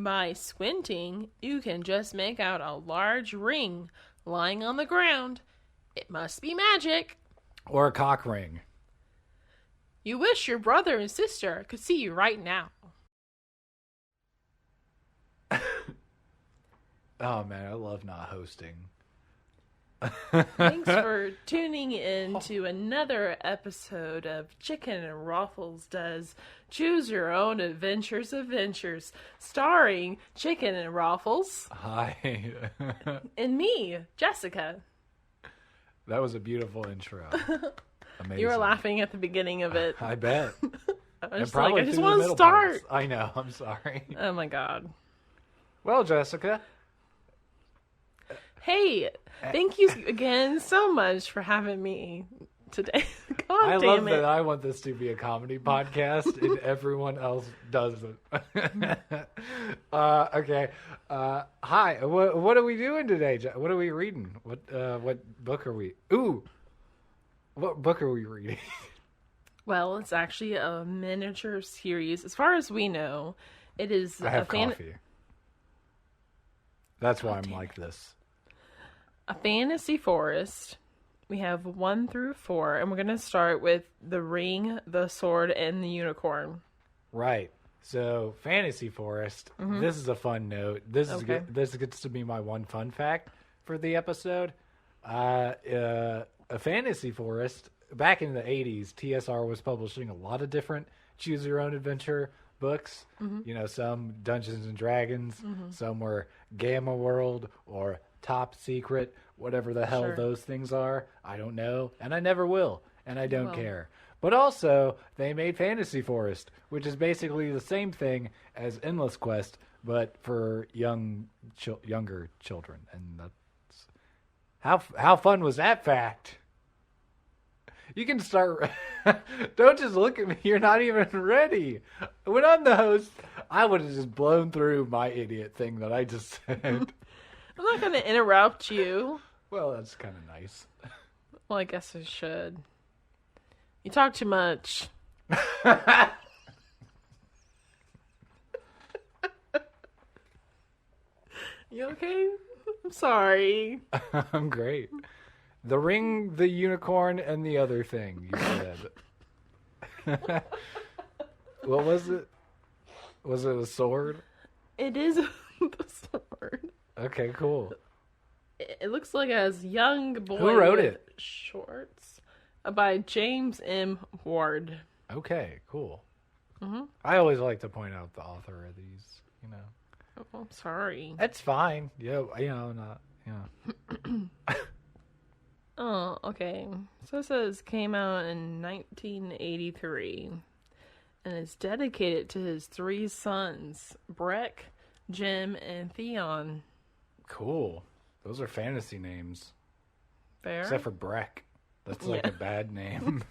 By squinting, you can just make out a large ring lying on the ground. It must be magic. Or a cock ring. You wish your brother and sister could see you right now. Oh man, I love not hosting. Thanks for tuning in to another episode of Chicken and Ruffles Does Choose Your Own Adventures, starring Chicken and Ruffles. Hi. And me, Jessica. That was a beautiful intro. Amazing. You were laughing at the beginning of it. I bet. I was like, I just want to start. I know, I'm sorry. Oh my god. Well, Jessica. Hey, thank you again so much for having me today. God I damn love it. that I want this to be a comedy podcast and everyone else doesn't. Okay. Hi. What are we doing today? What are we reading? What book are we? Ooh. What book are we reading? Well, it's actually a miniature series. As far as we know, it is I have coffee. That's why I'm like this. A fantasy forest. We have 1 through 4, and we're going to start with the ring, the sword, and the unicorn. Right. So, fantasy forest. Mm-hmm. This is a fun note. This is Okay. good. This gets to be my one fun fact for the episode. A fantasy forest. Back in the 80s, TSR was publishing a lot of different choose your own adventure books. Mm-hmm. You know, some Dungeons and Dragons, some were Gamma World or Top Secret, whatever the hell those things are. I don't know, and I never will, and I don't care. But also, they made Fantasy Forest, which is basically the same thing as Endless Quest, but for younger children. And that's how fun was that fact? You can start. Don't just look at me. You're not even ready. When I'm the host, I would have just blown through my idiot thing that I just said. I'm not going to interrupt you. Well, that's kind of nice. Well, I guess I should. You talk too much. You okay? I'm sorry. I'm great. The ring, the unicorn, and the other thing, you said. What was it? Was it a sword? It is the sword. Okay, cool. It looks like a young boy. Who wrote with it? Shorts. By James M. Ward. Okay, cool. Mm-hmm. I always like to point out the author of these, you know. Oh, I'm sorry. That's fine. Yeah, not. Oh, okay. So it says came out in 1983 and is dedicated to his 3 sons, Breck, Jim, and Theon. Cool. Those are fantasy names. Fair? Except for Breck. That's like a bad name.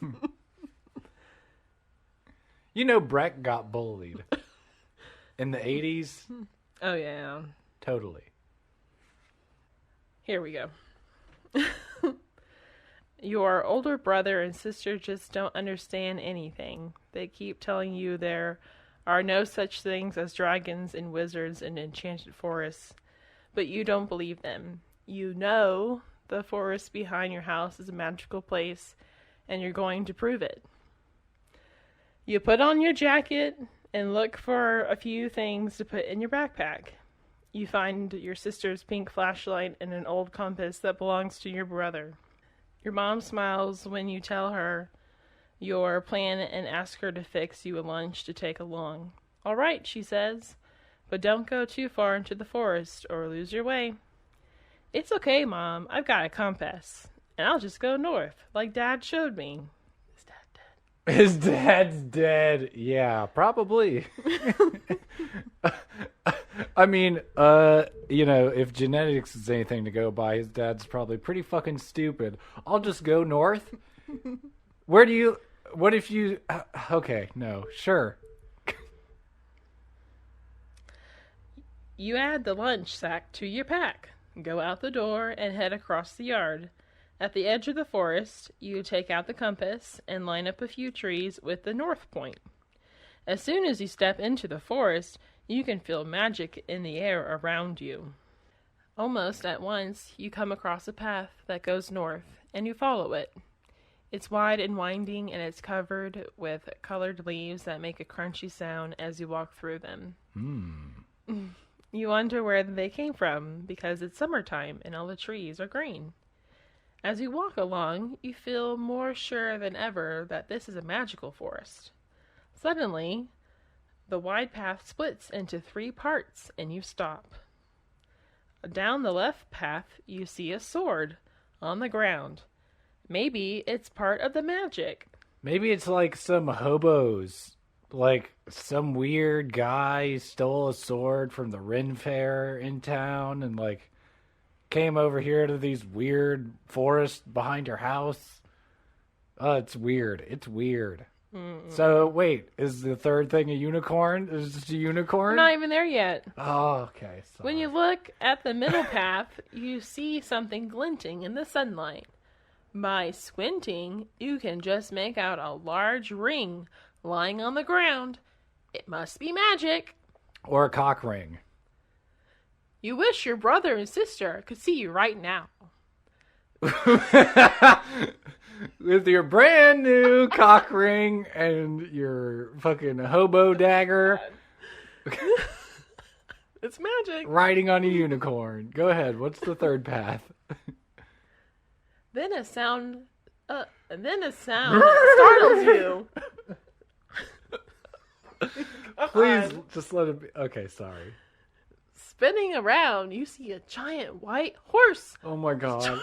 You know Breck got bullied. In the 80s? Oh, yeah. Totally. Here we go. Your older brother and sister just don't understand anything. They keep telling you there are no such things as dragons and wizards in enchanted forests, but you don't believe them. You know the forest behind your house is a magical place, and you're going to prove it. You put on your jacket and look for a few things to put in your backpack. You find your sister's pink flashlight and an old compass that belongs to your brother. Your mom smiles when you tell her your plan and ask her to fix you a lunch to take along. All right, she says, but don't go too far into the forest or lose your way. It's okay, Mom. I've got a compass, and I'll just go north, like Dad showed me. Is Dad dead? His dad's dead. Yeah, probably. I mean, if genetics is anything to go by, his dad's probably pretty fucking stupid. I'll just go north. What if you, okay, no, sure. You add the lunch sack to your pack, go out the door, and head across the yard. At the edge of the forest, you take out the compass and line up a few trees with the north point. As soon as you step into the forest, You can feel magic in the air around you. Almost at once, you come across a path that goes north, and you follow it. It's wide and winding, and it's covered with colored leaves that make a crunchy sound as you walk through them. You wonder where they came from, because it's summertime and all the trees are green. As you walk along, you feel more sure than ever that this is a magical forest. Suddenly, the wide path splits into 3 parts, and you stop. Down the left path, you see a sword on the ground. Maybe it's part of the magic. Maybe it's like some hobos. Like some weird guy stole a sword from the Ren Fair in town and like came over here to these weird forests behind her house. Oh, it's weird. It's weird. Mm-mm. So, wait, is the third thing a unicorn? Is it a unicorn? We're not even there yet. Oh, okay. Sorry. When you look at the middle path, you see something glinting in the sunlight. By squinting, you can just make out a large ring lying on the ground. It must be magic. Or a cock ring. You wish your brother and sister could see you right now. With your brand new cock ring and your fucking hobo dagger. It's magic. Riding on a unicorn. Go ahead. What's the third path? Then a sound startles you. Please, just let it be. Okay, sorry. Spinning around, you see a giant white horse. Oh my god.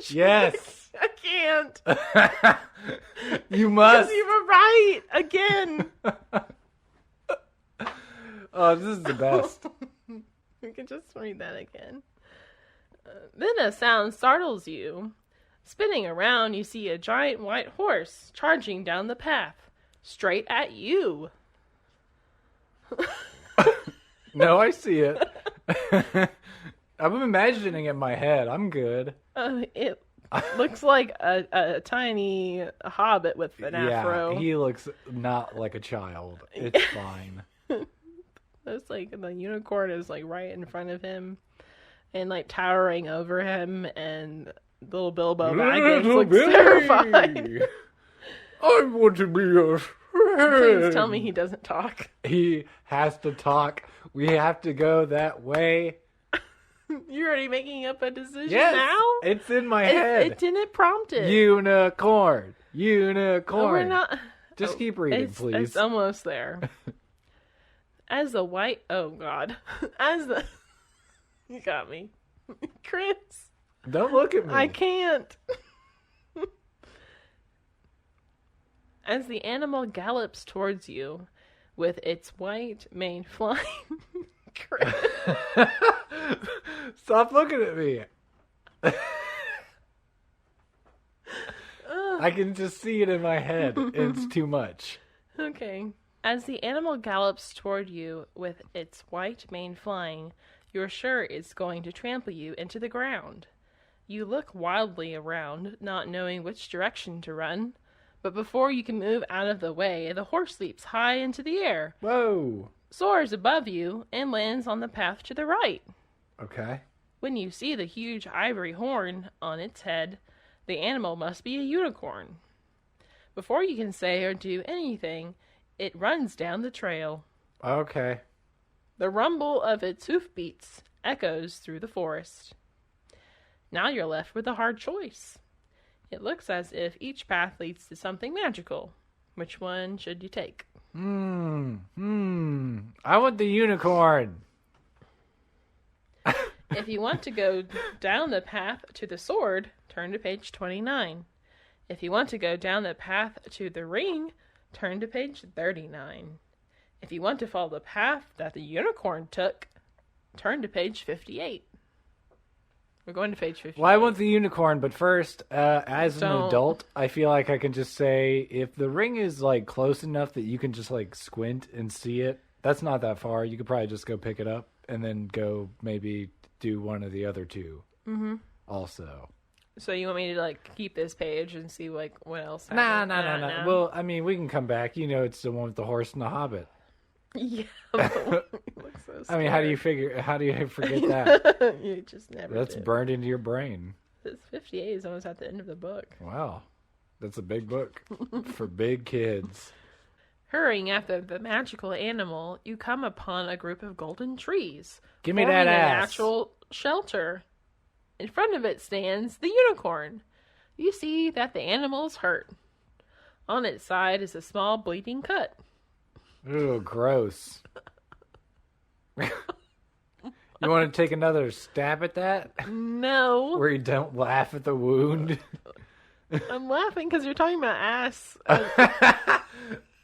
Yes. I can't. You must. Because you were right again. Oh, this is the best. We can just read that again. Then a sound startles you. Spinning around, you see a giant white horse charging down the path, straight at you. No, I see it. I'm imagining it in my head. I'm good. It looks like a tiny hobbit with an afro. Yeah, he looks not like a child. It's fine. It's like the unicorn is like right in front of him and like towering over him, and little Bilbo Baggins looks terrified. I want to be a friend. Please tell me he doesn't talk. He has to talk. We have to go that way. You're already making up a decision now? It's in my head. It didn't prompt it. Unicorn. Unicorn. No, we're not. Just keep reading, please. It's almost there. As the white... Oh, God. You got me. Chris. Don't look at me. I can't. As the animal gallops towards you with its white mane flying... Chris. Stop looking at me. I can just see it in my head. It's too much. Okay. As the animal gallops toward you with its white mane flying, you're sure it's going to trample you into the ground. You look wildly around, not knowing which direction to run. But before you can move out of the way, the horse leaps high into the air. Whoa. Soars above you and lands on the path to the right. Okay. When you see the huge ivory horn on its head, the animal must be a unicorn. Before you can say or do anything, it runs down the trail. Okay. The rumble of its hoofbeats echoes through the forest. Now you're left with a hard choice. It looks as if each path leads to something magical. Which one should you take? I want the unicorn. If you want to go down the path to the sword, turn to page 29. If you want to go down the path to the ring, turn to page 39. If you want to follow the path that the unicorn took, turn to page 58. We're going to page 58. Well, I want the unicorn, but first, as an adult, I feel like I can just say, if the ring is, like, close enough that you can just, like, squint and see it, that's not that far. You could probably just go pick it up and then go maybe do one of the other two. Mm-hmm. Also. So you want me to, like, keep this page and see, like, what else happens? Nah. Well, I mean, we can come back. You know, it's the one with the horse and the hobbit. Yeah, but it looks so I mean, how do you forget that? scared. You just never That's do. burned into your brain. It's 58 is almost at the end of the book. Wow. That's a big book for big kids. Hurrying after the magical animal, you come upon a group of golden trees. Give me forming that a ass. natural shelter. In front of it stands the unicorn. You see that the animal is hurt. On its side is a small bleeding cut. Ooh, gross. You want to take another stab at that? No. Where you don't laugh at the wound? I'm laughing because you're talking about ass.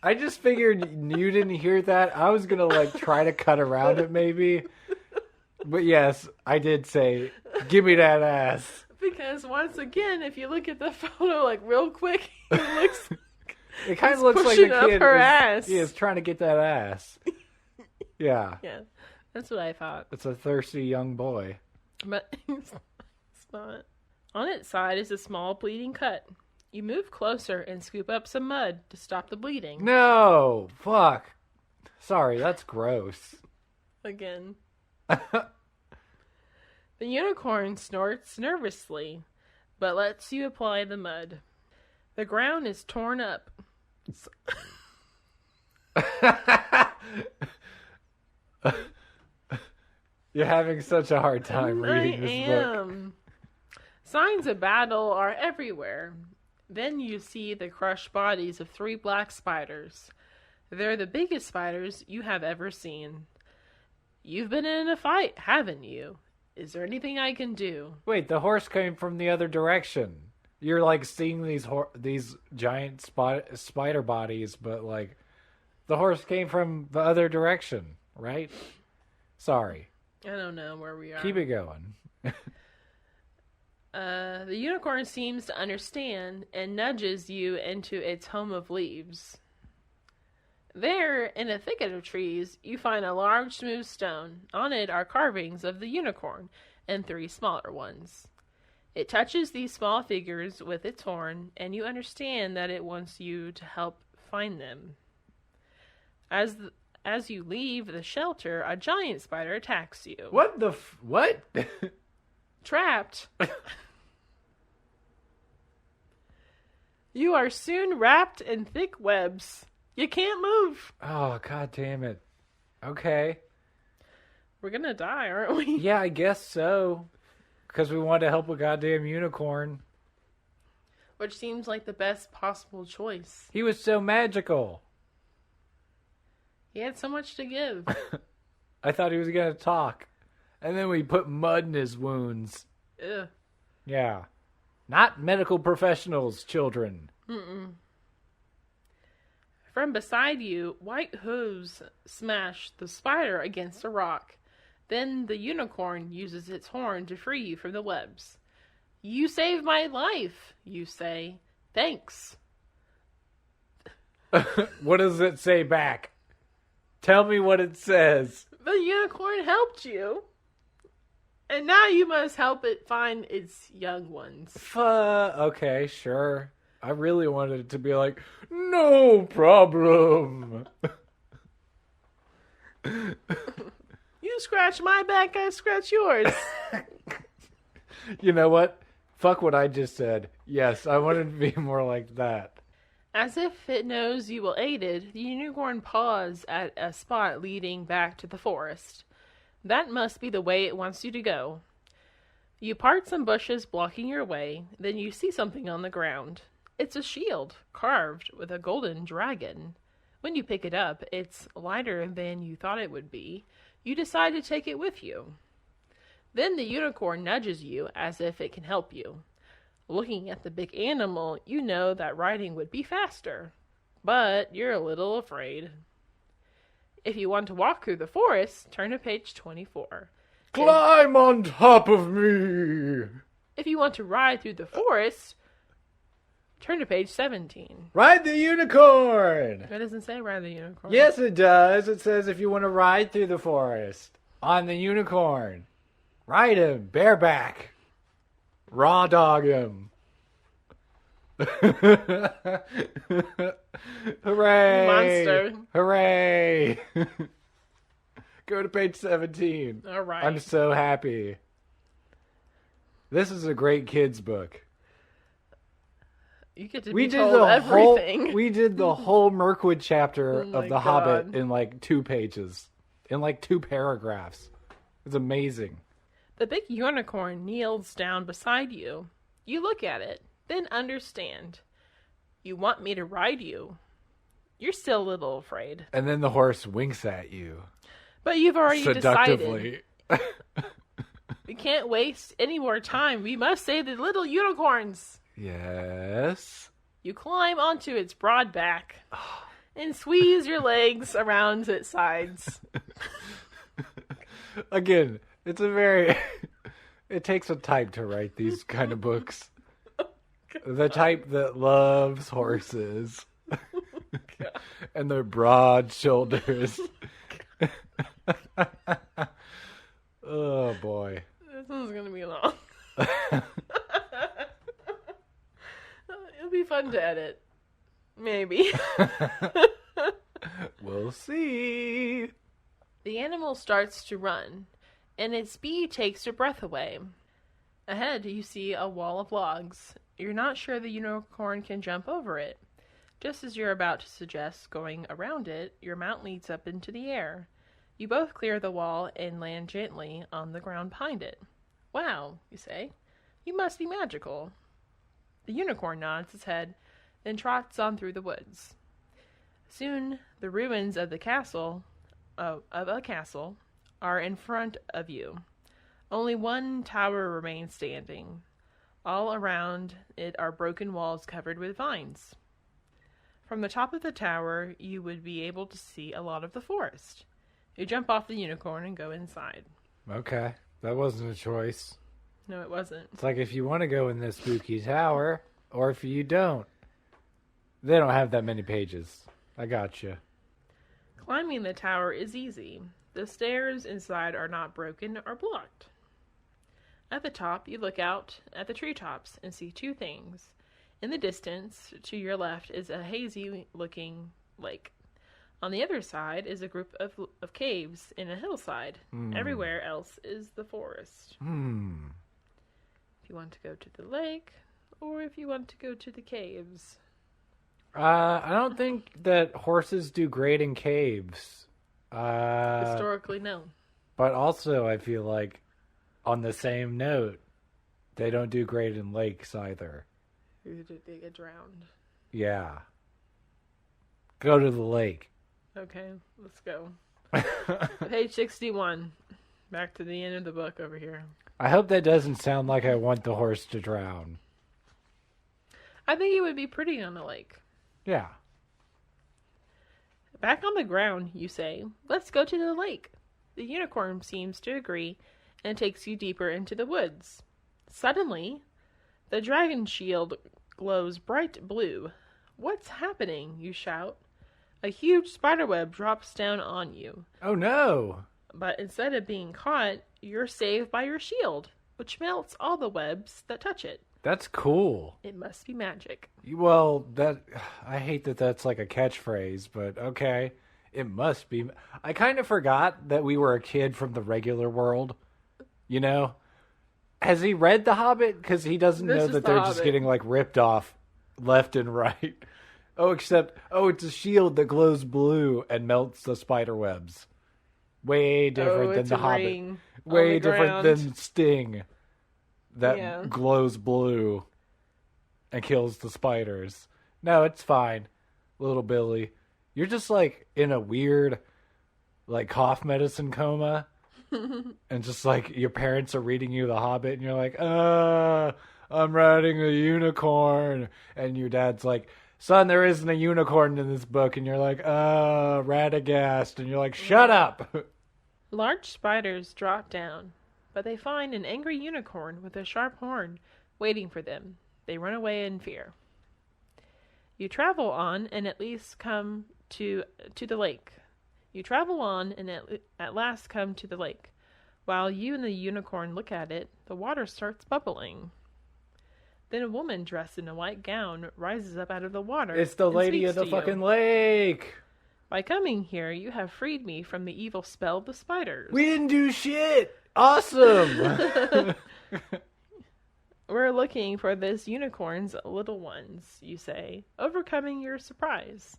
I just figured you didn't hear that. I was going to try to cut around it maybe. But yes, I did say, give me that ass. Because once again, if you look at the photo real quick, it looks... It kind of He's looks like pushing the up kid her ass. is trying to get that ass. Yeah. Yeah, that's what I thought. It's a thirsty young boy. But it's not. On its side is a small bleeding cut. You move closer and scoop up some mud to stop the bleeding. No! Fuck. Sorry, that's gross. Again. The unicorn snorts nervously, but lets you apply the mud. The ground is torn up. You're having such a hard time reading this book. Signs of battle are everywhere. Then you see the crushed bodies of 3 black spiders. They're the biggest spiders you have ever seen. You've been in a fight, haven't you? Is there anything I can do? Wait, the horse came from the other direction. You're seeing these giant spider bodies, but the horse came from the other direction, right? Sorry. I don't know where we are. Keep it going. The unicorn seems to understand and nudges you into its home of leaves. There, in a thicket of trees, you find a large smooth stone. On it are carvings of the unicorn and 3 smaller ones. It touches these small figures with its horn, and you understand that it wants you to help find them. As you leave the shelter, a giant spider attacks you. What the what? Trapped. You are soon wrapped in thick webs. You can't move. Oh, god damn it. Okay. We're gonna die, aren't we? Yeah, I guess so. Because we wanted to help a goddamn unicorn. Which seems like the best possible choice. He was so magical. He had so much to give. I thought he was going to talk. And then we put mud in his wounds. Ugh. Yeah. Not medical professionals, children. Mm-mm. From beside you, white hooves smash the spider against a rock. Then the unicorn uses its horn to free you from the webs. You saved my life, you say. Thanks. What does it say back? Tell me what it says. The unicorn helped you. And now you must help it find its young ones. Okay, sure. I really wanted it to be no problem. You scratch my back, I scratch yours. You know what? Fuck what I just said. Yes, I wanted to be more like that. As if it knows you will aid it, the unicorn paws at a spot leading back to the forest. That must be the way it wants you to go. You part some bushes blocking your way, then you see something on the ground. It's a shield, carved with a golden dragon. When you pick it up, it's lighter than you thought it would be. You decide to take it with you. Then the unicorn nudges you as if it can help you. Looking at the big animal, you know that riding would be faster. But you're a little afraid. If you want to walk through the forest, turn to page 24. Climb on top of me! If you want to ride through the forest, turn to page 17. Ride the unicorn! That doesn't say ride the unicorn. Yes, it does. It says if you want to ride through the forest on the unicorn, ride him bareback. Raw dog him. Hooray! Monster. Hooray! Go to page 17. All right. I'm so happy. This is a great kids book. You get to be told everything. We did the whole Mirkwood chapter Oh of The my Hobbit God. in like 2 pages. In like 2 paragraphs. It's amazing. The big unicorn kneels down beside you. You look at it, then understand. You want me to ride you. You're still a little afraid. And then the horse winks at you. But you've already Seductively. decided. We can't waste any more time. We must save the little unicorns. Yes. You climb onto its broad back and squeeze your legs around its sides. Again, it's a very... It takes a type to write these kind of books. The type that loves horses. And their broad shoulders. Oh, boy. This one's going to be long. It'll be fun to edit. Maybe. We'll see. The animal starts to run, and its speed takes your breath away. Ahead, you see a wall of logs. You're not sure the unicorn can jump over it. Just as you're about to suggest going around it, your mount leads up into the air. You both clear the wall and land gently on the ground behind it. Wow, you say. You must be magical. The unicorn nods its head, then trots on through the woods. Soon, the ruins of a castle are in front of you. Only one tower remains standing. All around it are broken walls covered with vines. From the top of the tower, you would be able to see a lot of the forest. You jump off the unicorn and go inside. Okay. That wasn't a choice. No, it wasn't. It's like if you want to go in this spooky tower, or if you don't. They don't have that many pages. I got you. Climbing the tower is easy. The stairs inside are not broken or blocked. At the top, you look out at the treetops and see 2 things. In the distance, to your left, is a hazy-looking lake. On the other side is a group of caves in a hillside. Everywhere else is the forest. If you want to go to the lake, or if you want to go to the caves. I don't think that horses do great in caves. Historically, no. But also, I feel like, on the same note, they don't do great in lakes either. They get drowned. Yeah. Go to the lake. Okay, let's go. Page 61. Back to the end of the book over here. I hope that doesn't sound like I want the horse to drown. I think it would be pretty on a lake. Yeah. Back on the ground, you say, let's go to the lake. The unicorn seems to agree and takes you deeper into the woods. Suddenly, the dragon shield glows bright blue. What's happening? You shout. A huge spiderweb drops down on you. Oh no! But instead of being caught, you're saved by your shield, which melts all the webs that touch it. That's cool. It must be magic. Well, I hate that that's like a catchphrase, but okay. It must be. I kind of forgot that we were a kid from the regular world. You know? Has he read The Hobbit? Because he doesn't know that they're just getting like ripped off left and right. It's a shield that glows blue and melts the spider webs. Way different than The Hobbit. Way different than Sting. That glows blue and kills the spiders. No, it's fine, little Billy. You're just like in a weird, like cough medicine coma, and just like your parents are reading you The Hobbit, and you're like, I'm riding a unicorn, and your dad's like, son, there isn't a unicorn in this book, and you're like, Radagast, and you're like, shut up. Large spiders drop down, but they find an angry unicorn with a sharp horn waiting for them. They run away in fear. You travel on and at least come to the lake. You travel on and at last come to the lake. While you and the unicorn look at it, the water starts bubbling. Then a woman dressed in a white gown rises up out of the water. It's the and lady speaks of the to you. fucking lake. By coming here, you have freed me from the evil spell of the spiders. We didn't do shit. Awesome. We're looking for this unicorn's little ones, you say, overcoming your surprise.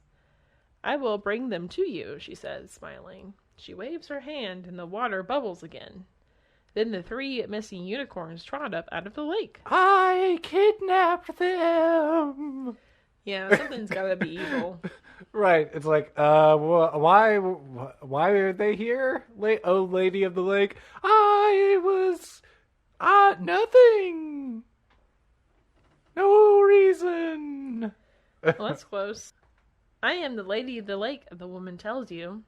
I will bring them to you, she says, smiling. She waves her hand, and the water bubbles again. Then the 3 missing unicorns trot up out of the lake. I kidnapped them. Yeah, something's gotta be evil. Right. It's like, why are they here? Oh, lady of the lake. I was, nothing. No reason. Well, that's close. I am the lady of the lake, the woman tells you.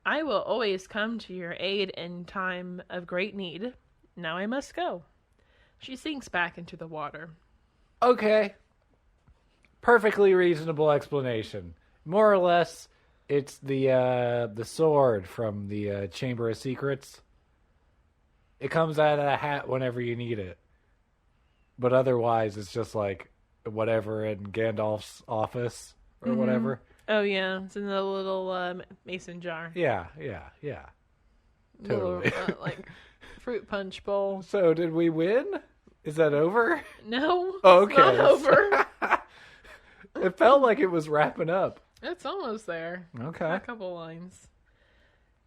I will always come to your aid in time of great need. Now I must go. She sinks back into the water. Okay. Perfectly reasonable explanation. More or less, it's the sword from the Chamber of Secrets. It comes out of a hat whenever you need it. But otherwise, it's just like whatever in Gandalf's office or whatever. Oh, yeah. It's in the little mason jar. Yeah. Totally. Little, like, fruit punch bowl. So, did we win? Is that over? No, Oh, it's not over. It felt like it was wrapping up. It's almost there. Okay. A couple lines.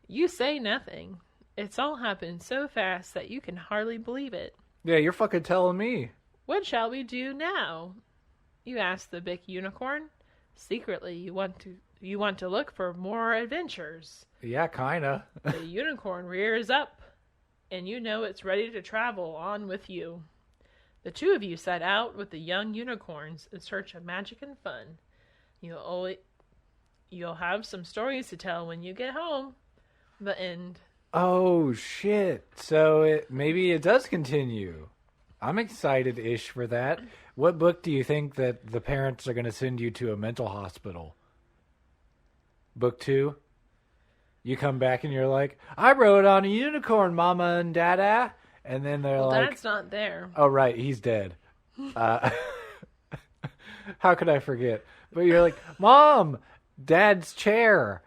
You say nothing. It's all happened so fast that you can hardly believe it. Yeah, you're fucking telling me. What shall we do now? You ask the big unicorn. Secretly, you want to look for more adventures. Yeah, kinda. The unicorn rears up, and you know it's ready to travel on with you. The 2 of you set out with the young unicorns in search of magic and fun. You'll have some stories to tell when you get home. The end. Oh shit! So maybe it does continue. I'm excited-ish for that. What book do you think that the parents are going to send you to a mental hospital? Book 2? You come back and you're like, I rode on a unicorn, Mama and Dada. And then they're like... Dad's not there. Oh, right. He's dead. How could I forget? But you're like, Mom, Dad's chair.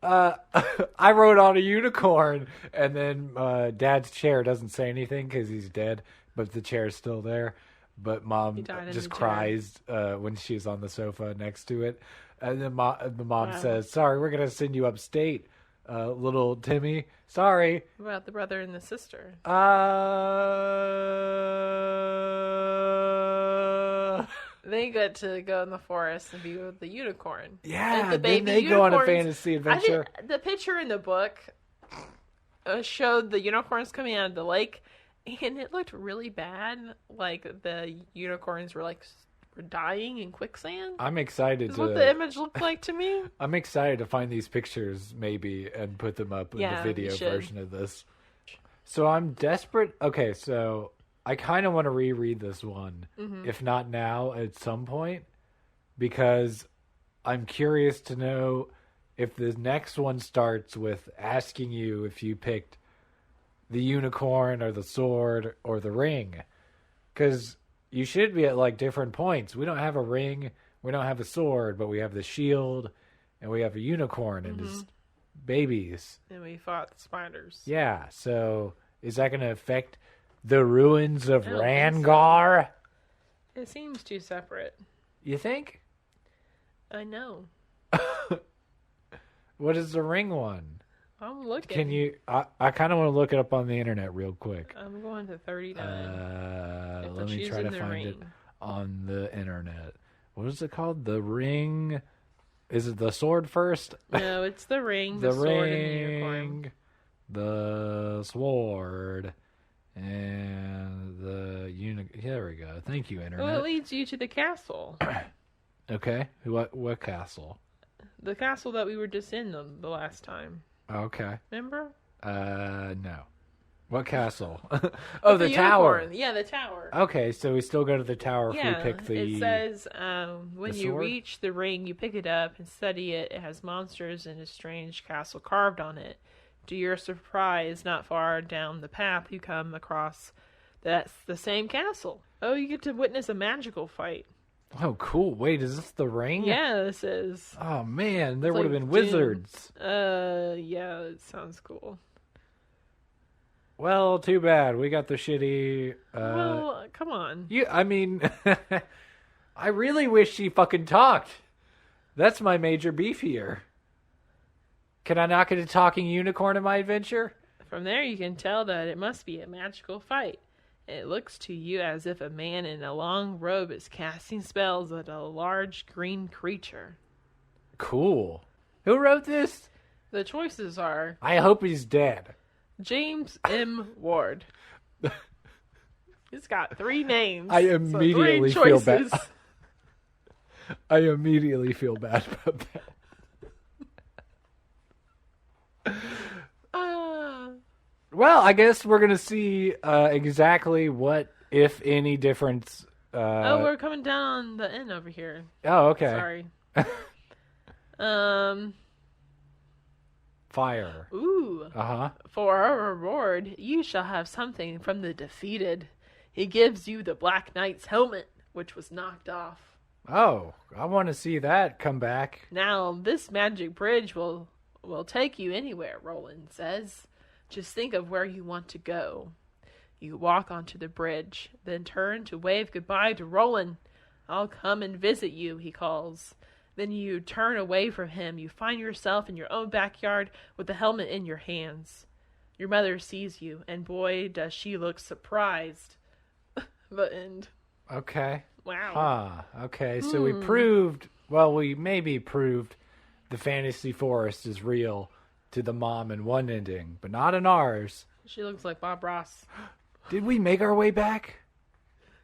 I rode on a unicorn. And then Dad's chair doesn't say anything because he's dead. But the chair's still there. But Mom just cries when she's on the sofa next to it. And then the mom says, sorry, we're going to send you upstate, little Timmy. Sorry. What about the brother and the sister? They get to go in the forest and be with the unicorn. Yeah, the baby then they go on a fantasy adventure. The picture in the book showed the unicorns coming out of the lake, and it looked really bad. Like the unicorns were dying in quicksand. I'm excited Is what the image looked like to me. I'm excited to find these pictures maybe and put them up in the video version of this. So I'm desperate. Okay, so I kind of want to reread this one, if not now, at some point, because I'm curious to know if the next one starts with asking you if you picked the unicorn or the sword or the ring, because you should be at like different points. We don't have a ring, we don't have a sword, but we have the shield, and we have a unicorn and his babies. And we fought the spiders. Yeah, so is that going to affect the ruins of I don't think Rangar? so. It seems too separate. You think? I know. What is the ring one? I'm looking. Can you? I kind of want to look it up on the internet real quick. I'm going to 39. Let me try to find it on the internet. What is it called? The ring? Is it the sword first? No, it's the ring, the sword, and the unicorn. The sword, and the unicorn. There we go. Thank you, internet. Well, it leads you to the castle. Okay. What castle? The castle that we were just in the last time. Okay. Remember? No. What castle? Oh, the tower. Unicorn. Yeah, the tower. Okay, so we still go to the tower if we pick the... It says, when you sword? reach the ring, you pick it up and study it. It has monsters and a strange castle carved on it. To your surprise, not far down the path, you come across That's the same castle. Oh, you get to witness a magical fight. Oh, cool. Wait, is this the ring? Yeah, this is. Oh, man, there It's would have like been Doom. wizards. Yeah, it sounds cool. Well, too bad. We got the shitty... Well, come on. I mean, I really wish she fucking talked. That's my major beef here. Can I not get a talking unicorn in my adventure? From there, you can tell that it must be a magical fight. It looks to you as if a man in a long robe is casting spells at a large green creature. Cool. Who wrote this? The choices are I hope he's dead. James M. Ward. He's got 3 names. I immediately so 3 feel bad. choices. I immediately feel bad about that. Well, I guess we're going to see exactly what, if any, difference... Oh, we're coming down on the end over here. Oh, okay. Sorry. Fire. Ooh. Uh-huh. For our reward, you shall have something from the defeated. He gives you the Black Knight's helmet, which was knocked off. Oh, I want to see that come back. Now, this magic bridge will take you anywhere, Roland says. Just think of where you want to go. You walk onto the bridge, then turn to wave goodbye to Roland. I'll come and visit you, he calls. Then you turn away from him. You find yourself in your own backyard with the helmet in your hands. Your mother sees you, and boy, does she look surprised. The end. Okay. Wow. Okay, so we maybe proved the fantasy forest is real to the mom in one ending, but not in ours. She looks like Bob Ross. Did we make our way back?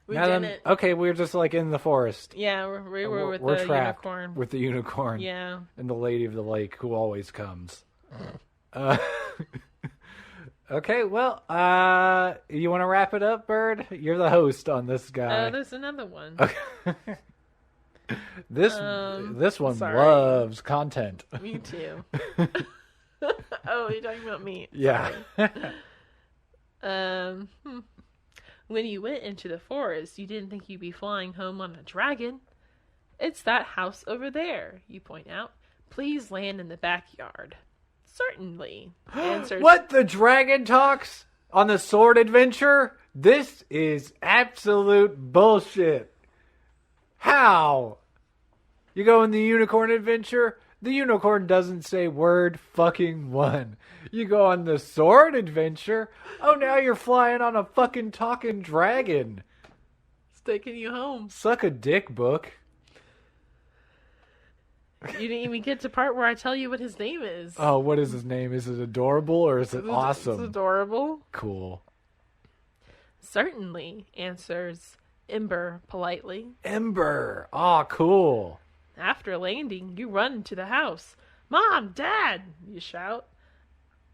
We didn't. Okay, we're just like in the forest. Yeah, we were with We're the trapped unicorn. with the unicorn. Yeah. And the lady of the lake who always comes. Okay, well, you want to wrap it up, Bird? You're the host on this guy. There's another one. Okay. This one sorry. loves content. Me too. Oh, you're talking about me. Yeah. When you went into the forest, you didn't think you'd be flying home on a dragon. It's that house over there, you point out. Please land in the backyard. Certainly, answers. What? The dragon talks on the sword adventure? This is absolute bullshit. How? You go in the unicorn adventure? The unicorn doesn't say word fucking one. You go on the sword adventure? Oh, now you're flying on a fucking talking dragon. It's taking you home. Suck a dick, book. You didn't even get to part where I tell you what his name is. Oh, what is his name? Is it adorable or is it awesome? It's adorable. Cool. Certainly, answers Ember politely. Ember. Oh, cool. After landing, you run into the house. Mom, Dad, you shout.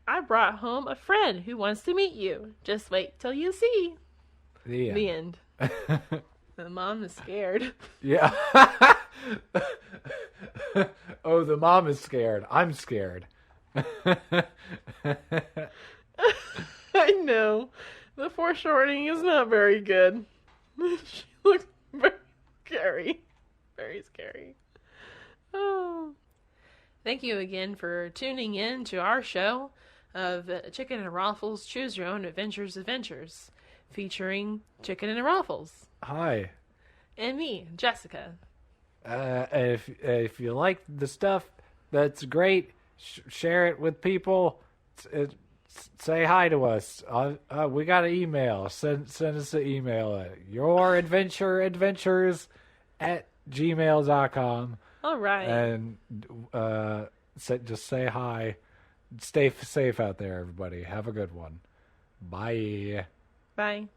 I brought home a friend who wants to meet you. Just wait till you see. The end. The mom is scared. Yeah. Oh, the mom is scared. I'm scared. I know. The foreshortening is not very good. She looks very scary. Very scary. Oh. Thank you again for tuning in to our show of Chicken and Waffles Choose Your Own Adventures, featuring Chicken and Waffles. Hi. And me, Jessica. If you like the stuff, that's great. Share it with people. Say hi to us. We got an email. Send us an email at youradventureadventures@gmail.com. All right. And just say hi. Stay safe out there, everybody. Have a good one. Bye. Bye.